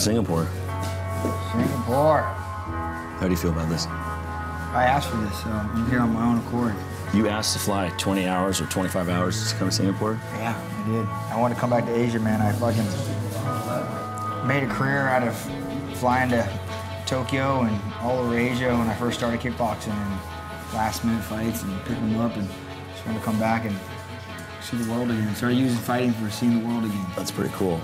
Singapore. Singapore. How do you feel about this? I asked for this, so I'm here on my own accord. You asked to fly 20 hours or 25 hours to come to Singapore? Yeah, I did. I wanted to come back to Asia, man. I fucking made a career out of flying to Tokyo and all over Asia when I first started kickboxing, and last-minute fights and picking them up, and just wanted to come back and see the world again. Started using fighting for seeing the world again. That's pretty cool.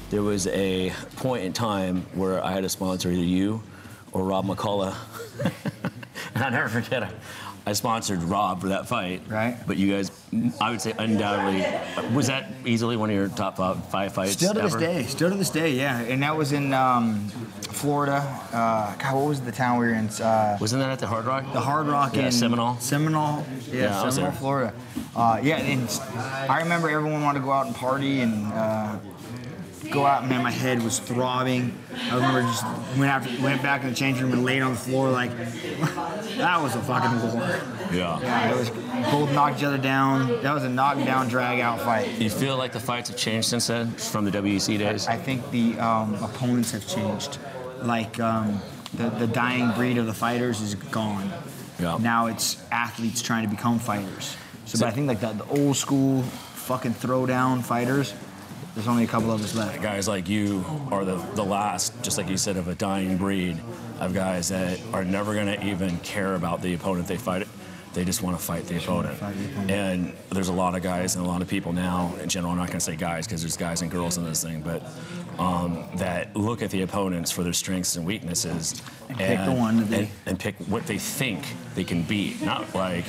There was a point in time where I had to sponsor either you or Rob McCullough. And I'll never forget it. I sponsored Rob for that fight. Right. But you guys, I would say undoubtedly, was that easily one of your top five fights Still to ever? Still to this day, yeah. And that was in Florida. God, what was the town we were in? Wasn't that at the Hard Rock? The Hard Rock in Seminole. Seminole, Yeah, Seminole, Florida. Yeah, and I remember everyone wanted to go out and party and go out, man, my head was throbbing. I remember just went back in the changing room and laid on the floor like, that was a fucking war. Yeah. Yeah, it was, both knocked each other down. That was a knockdown, drag-out fight. You feel like the fights have changed since then, from the WEC days? I think the opponents have changed. Like, the dying breed of the fighters is gone. Yeah. Now it's athletes trying to become fighters. But I think like the old school fucking throwdown fighters, there's only a couple of us left. Guys like you are the last, just like you said, of a dying breed of guys that are never going to even care about the opponent they fight. They just want to fight the opponent. And there's a lot of guys and a lot of people now, in general, I'm not going to say guys because there's guys and girls in this thing, but that look at the opponents for their strengths and weaknesses. And pick the one that and pick what they think they can beat. Not like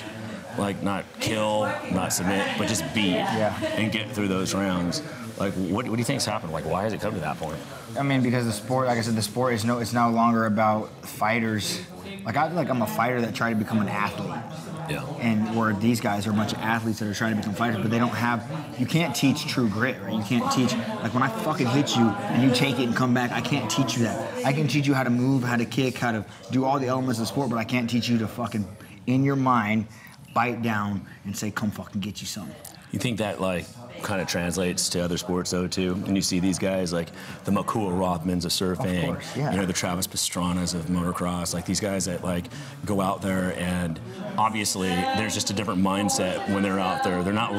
not kill, not submit, but just beat and get through those rounds. Like, what do you think's happened? Like, why has it come to that point? I mean, because the sport, like I said, the sport is it's no longer about fighters. Like, I feel like I'm a fighter that tried to become an athlete. Yeah. And where these guys are a bunch of athletes that are trying to become fighters, but they don't have, you can't teach true grit, right? You can't teach, like when I fucking hit you and you take it and come back, I can't teach you that. I can teach you how to move, how to kick, how to do all the elements of the sport, but I can't teach you to fucking, in your mind, bite down and say, come fucking get you something. You think that, like, kind of translates to other sports, though, too? And you see these guys, like the Makua Rothmans of surfing, of course, yeah. You know, the Travis Pastranas of motocross, like these guys that, like, go out there and obviously there's just a different mindset when they're out there. They're not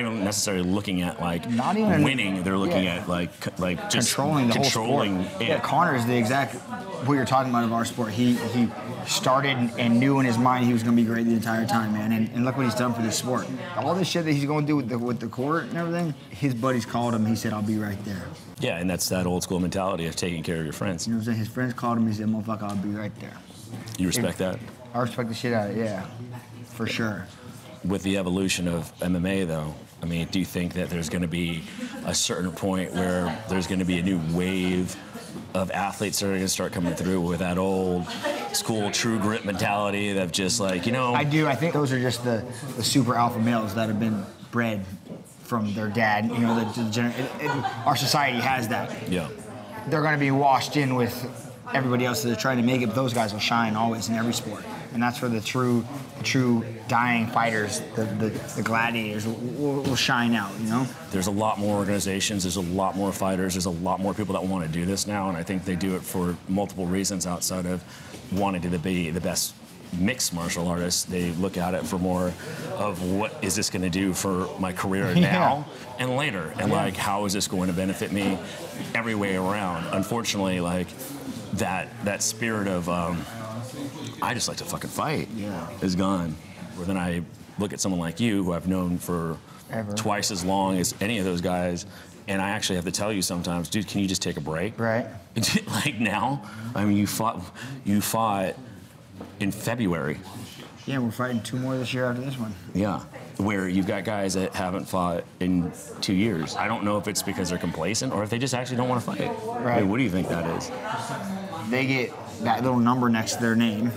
even necessarily looking at, like, not even winning. They're looking at, like just controlling the whole sport. Yeah, Connor is the exact, what you're talking about of our sport. He started and knew in his mind he was going to be great the entire time, man. And look what he's done for this sport. All this shit that he's going to do with the court and everything, his buddies called him. He said, I'll be right there. Yeah, and that's that old school mentality of taking care of your friends. You know what I'm saying? His friends called him. He said, motherfucker, I'll be right there. You respect that? I respect the shit out of it, yeah. For sure. With the evolution of MMA, though, I mean, do you think that there's going to be a certain point where there's going to be a new wave of athletes that are going to start coming through with that old school true grit mentality of just like, you know? I do. I think those are just the super alpha males that have been bred from their dad. You know, our society has that. Yeah. They're going to be washed in with everybody else that are trying to make it, but those guys will shine always in every sport. and that's where the true dying fighters, the gladiators, will shine out. You know. There's a lot more organizations. There's a lot more fighters. There's a lot more people that want to do this now, and I think they do it for multiple reasons outside of wanting to be the best mixed martial artists. They look at it for more of what is this going to do for my career now and later, and like how is this going to benefit me every way around. Unfortunately, like that spirit of I just like to fucking fight is gone. Where then I look at someone like you, who I've known for twice as long as any of those guys, and I actually have to tell you sometimes, dude, can you just take a break? Right. Like now, I mean, you fought in February. Yeah, we're fighting 2 more this year after this one. Yeah, where you've got guys that haven't fought in 2 years. I don't know if it's because they're complacent or if they just actually don't want to fight. Right. Like, what do you think that is? They get that little number next to their name.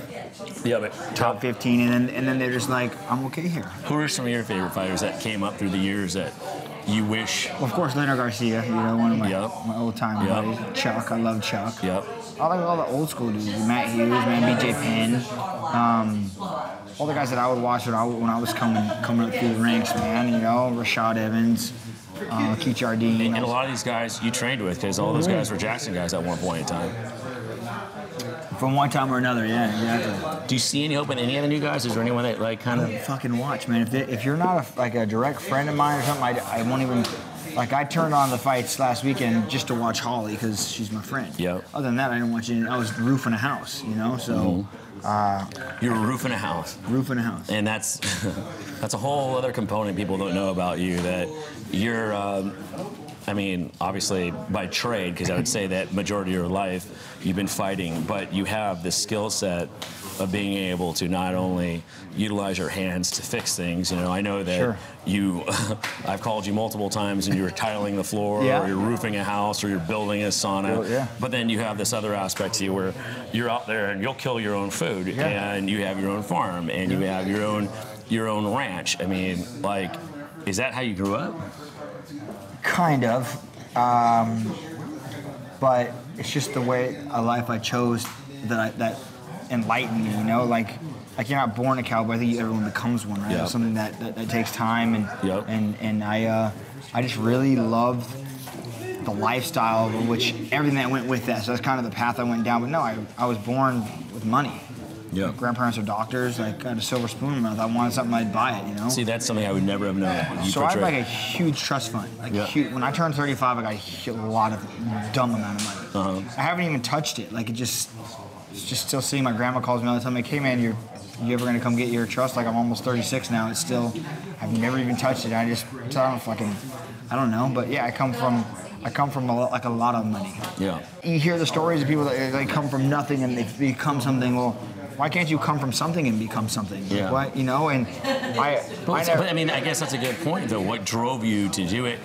Yeah, but top 15, and then they're just like, I'm okay here. Who are some of your favorite fighters that came up through the years that you wish? Well, of course, Leonard Garcia, you know, one of my old-time buddies. Chuck, I love Chuck. Yep. I like all the old school dudes. Matt Hughes, man, BJ Penn. All the guys that I would watch when I was coming up through the ranks, man. You know, Rashad Evans, Keith Jardine. And a lot of these guys you trained with, because all those guys were Jackson guys at one point in time. From one time or another, yeah, exactly. Do you see any hope in any of the new guys? Is there anyone that like kind of fucking watch, man? If you're not a direct friend of mine or something, I won't even. Like, I turned on the fights last weekend just to watch Holly because she's my friend. Yep. Other than that, I didn't watch any. I was roofing a house, you know. So. You're roofing a house. Roofing a house. And that's a whole other component people don't know about you. That you're. I mean, obviously by trade, because I would say that majority of your life you've been fighting, but you have the skill set of being able to not only utilize your hands to fix things. You know, I know that you, I've called you multiple times and you're tiling the floor, or you're roofing a house, or you're building a sauna. But then you have this other aspect to you where you're out there and you'll kill your own food, and you have your own farm, and you have your own ranch. I mean, like, is that how you grew up? Kind of, but it's just the way a life I chose that enlightened me. You know, like you're not born a cowboy. I think everyone becomes one, right? It's something that takes time, and I just really love the lifestyle, which everything that went with that. So that's kind of the path I went down. But no, I was born with money. My grandparents are doctors. I got a silver spoon in my mouth. I wanted something, I'd buy it, you know? See, that's something I would never have known. So I have like a huge trust fund. Like huge, when I turned 35, I got a lot of dumb amount of money. I haven't even touched it. Like it's just still seeing. My grandma calls me all the time, like, hey man, you ever gonna come get your trust? Like, I'm almost 36 now. It's still, I've never even touched it. I don't know. But yeah, I come from a lot of money. Yeah. You hear the stories of people that they come from nothing and they become something. Well, why can't you come from something and become something? Yeah. What, you know, and but I mean, I guess that's a good point, though. What drove you to do it?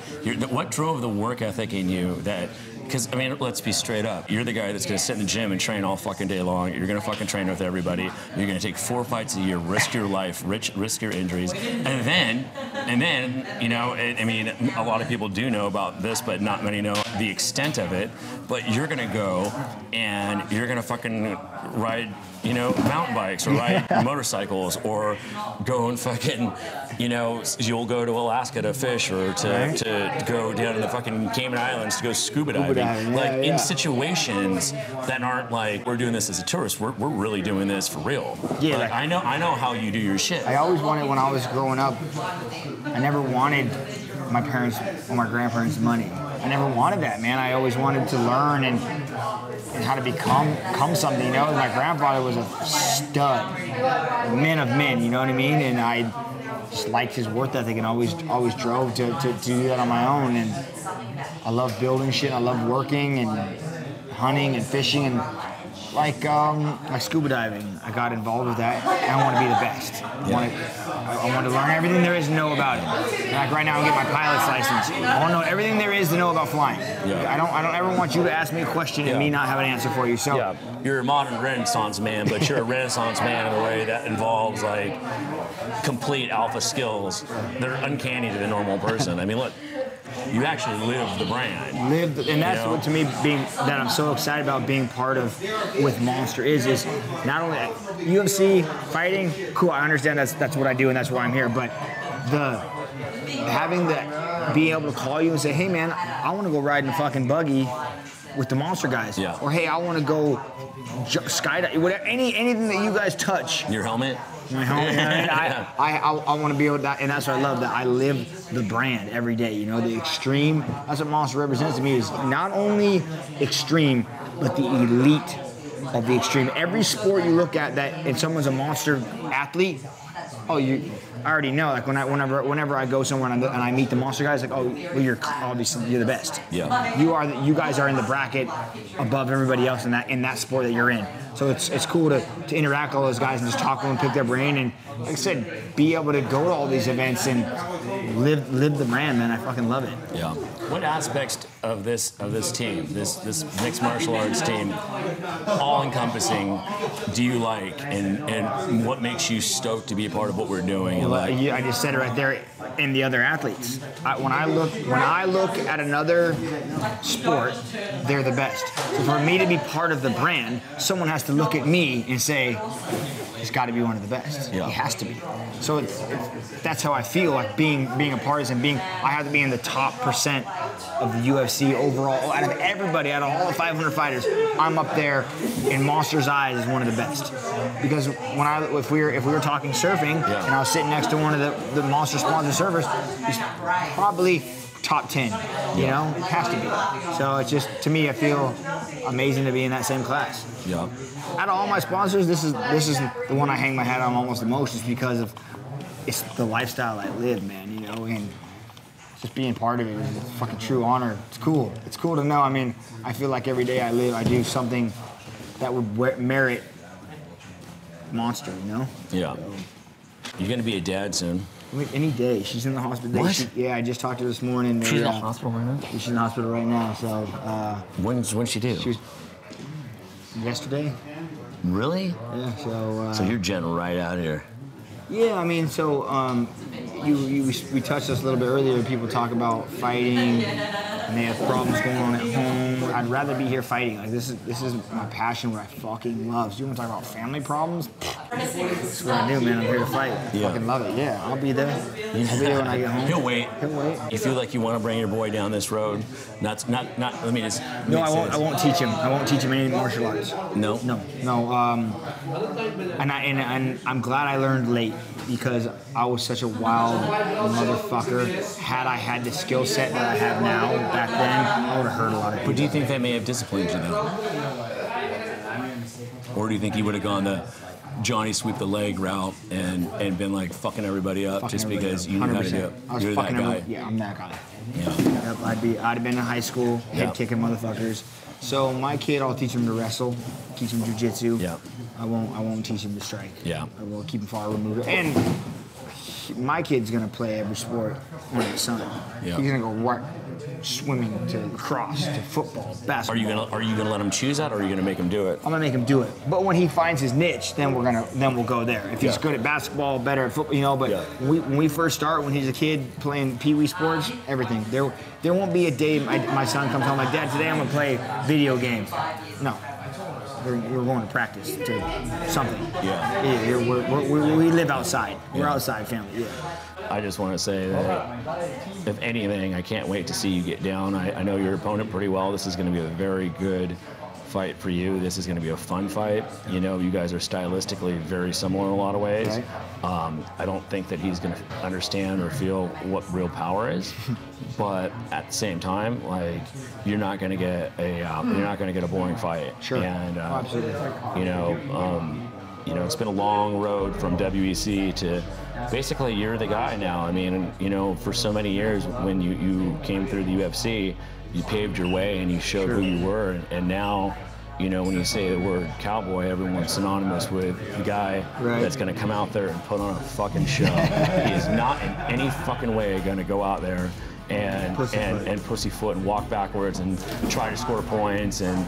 What drove the work ethic in you that... Because, I mean, let's be straight up. You're the guy that's going to sit in the gym and train all fucking day long. You're going to fucking train with everybody. You're going to take 4 fights a year, risk your life, risk your injuries. And then, you know, I mean, a lot of people do know about this, but not many know the extent of it. But you're going to go and you're going to fucking ride, you know, mountain bikes or ride motorcycles or go and fucking, you know, you'll go to Alaska to fish or to go down to the fucking Cayman Islands to go scuba diving. In situations that aren't like, we're doing this as a tourist, we're really doing this for real. Yeah. Like, I know how you do your shit. I always wanted, when I was growing up, I never wanted my parents or my grandparents' money. I never wanted that, man. I always wanted to learn and how to become something, you know. My grandfather was a stud, a man of men, you know what I mean? And I just liked his work ethic and always drove to do that on my own. And I love building shit. I love working and hunting and fishing and like scuba diving. I got involved with that. And I want to be the best. I want to learn everything there is to know about it. Like right now, I'm getting my pilot's license. I want to know everything there is to know about flying. Yeah. I don't ever want you to ask me a question and me not have an answer for you. So you're a modern Renaissance man, but you're a Renaissance man in a way that involves like complete alpha skills. They're uncanny to the normal person. I mean, look. you actually live the brand. And that's what to me that I'm so excited about being part of with Monster is not only UFC fighting, cool, I understand that's what I do and that's why I'm here, but being able to call you and say, hey man, I want to go ride in a fucking buggy with the Monster guys. Yeah. Or hey, I want to go skydive, whatever, anything that you guys touch. Your helmet? My helmet. I want to be able to, and that's what I love, that I live the brand every day. You know, the extreme, that's what Monster represents to me, is not only extreme, but the elite of the extreme. Every sport you look at that, and someone's a Monster athlete, I already know. Like whenever I go somewhere and I meet the Monster guys, like, oh, well, you're the best. Yeah. You guys are in the bracket above everybody else in that sport that you're in. So it's cool to interact with all those guys and just talk to them, pick their brain, and like I said, be able to go to all these events and live the brand, man. I fucking love it. Yeah. What aspects of this team, this mixed martial arts team, all encompassing, do you like, and what makes you stoked to be a part of what we're doing? Well, I just said it right there. In the other athletes, when I look at another sport, they're the best. So for me to be part of the brand, someone has to look at me and say, he's got to be one of the best. Yeah. He has to be. So that's how I feel, like being a part of this, and I have to be in the top % of the UFC overall. Out of everybody, out of all the 500 fighters, I'm up there in Monster's eyes as one of the best. Because if we were talking surfing, and I was sitting next to one of the Monster sponsored surfers, he's probably top 10. You know, has to be. So it's just, to me, I feel amazing to be in that same class. Yeah. Out of all my sponsors, this is the one I hang my hat on almost the most, just because it's the lifestyle I live, man. You know, and just being part of it is a fucking true honor. It's cool. It's cool to know. I mean, I feel like every day I live, I do something that would merit Monster. You know? Yeah. So, You're gonna be a dad soon. any day. She's in the hospital. What? I just talked to her this morning. She's in the hospital right now? She's in the hospital right now, so... When's she due? She was yesterday. Really? Yeah, so... So you're jetting right out here. Yeah, I mean, so we touched this a little bit earlier. People talk about fighting, and they have problems going on at home. I'd rather be here fighting. Like this is my passion, what I fucking love. So you want to talk about family problems? That's what I do, man. I'm here to fight. I fucking love it. Yeah, I'll be there. I'll be there when I get home. He'll wait. He'll wait. You feel like you want to bring your boy down this road? Not. I mean, it's. No, I won't. I won't teach him. I won't teach him any martial arts. No. And I'm glad I learned late, because I was such a wild motherfucker. Had I had the skill set that I have now back then, I would have hurt a lot of people. But do you think that may have disciplined you then? Or do you think you would have gone the Johnny sweep the leg route and been like fucking everybody up just because you knew how to do it? I was You're fucking that guy. Yeah, I'm that guy. Yeah. Yep, I'd have been in high school, head kicking motherfuckers. So my kid, I'll teach him to wrestle, teach him jiu-jitsu. Yeah. I won't teach him to strike. Yeah. I will keep him far removed. And my kid's gonna play every sport under the sun. Yeah. He's gonna go right swimming to lacrosse to football, basketball. Are you gonna let him choose that, or are you gonna make him do it? I'm gonna make him do it. But when he finds his niche, then we'll go there. If he's good at basketball, better at football, you know. But when we first start, when he's a kid playing pee-wee sports, everything. There won't be a day my son comes home like, Dad, today I'm gonna play video games. No. We're going to practice to something. Yeah. We live outside. We're outside family. Yeah. I just want to say that, if anything, I can't wait to see you get down. I know your opponent pretty well. This is going to be a very good fight for you. This is going to be a fun fight. You know, you guys are stylistically very similar in a lot of ways. Right. I don't think that he's going to understand or feel what real power is, but at the same time, like, you're not going to get a boring fight. Sure. And Absolutely. You know, it's been a long road from WEC to basically you're the guy now. I mean, you know, for so many years when you came through the UFC, you paved your way and you showed who you were, and now, you know, when you say the word cowboy, everyone's synonymous with the guy that's going to come out there and put on a fucking show. He is not in any fucking way going to go out there and pussyfoot and walk backwards and try to score points and,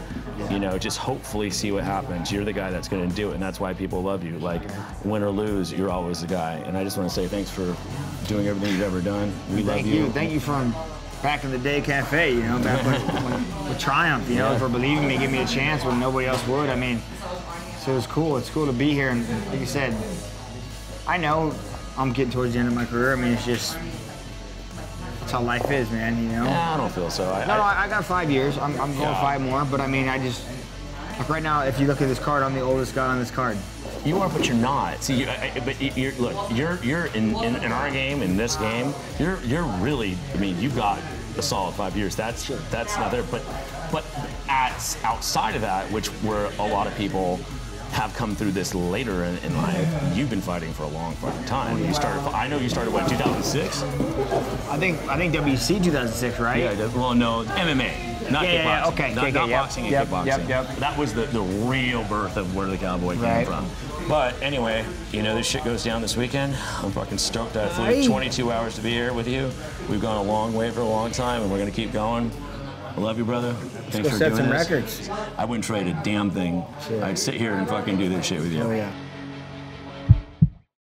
you know, just hopefully see what happens. You're the guy that's going to do it, and that's why people love you. Like, win or lose, you're always the guy. And I just want to say thanks for doing everything you've ever done. We love you. Thank you from back in the day cafe, you know, back with Triumph, you know, for believing me, give me a chance when nobody else would. I mean, so it was cool. It's cool to be here. And like you said, I know I'm getting towards the end of my career. I mean, it's just, that's how life is, man, you know? Yeah, I don't feel so. I got 5 years. I'm going 5 more, but I mean, I just, like right now, if you look at this card, I'm the oldest guy on this card. You are, but you're not. See, look, you're in our game, in this game, you're really, I mean, you've got a solid 5 years. That's not there. But outside of that, which where a lot of people have come through this later in life, you've been fighting for a long fucking time. I know you started, what, 2006? I think WC 2006, right? Yeah, well, no, MMA, not kickboxing. Yeah, okay. Not boxing and kickboxing. Yep. That was the real birth of where the Cowboy came from. But anyway, you know, this shit goes down this weekend. I'm fucking stoked. I flew 22 hours to be here with you. We've gone a long way for a long time, and we're going to keep going. I love you, brother. Thanks for doing this. Set some records. I wouldn't trade a damn thing. Sure. I'd sit here and fucking do this shit with you. Oh, yeah.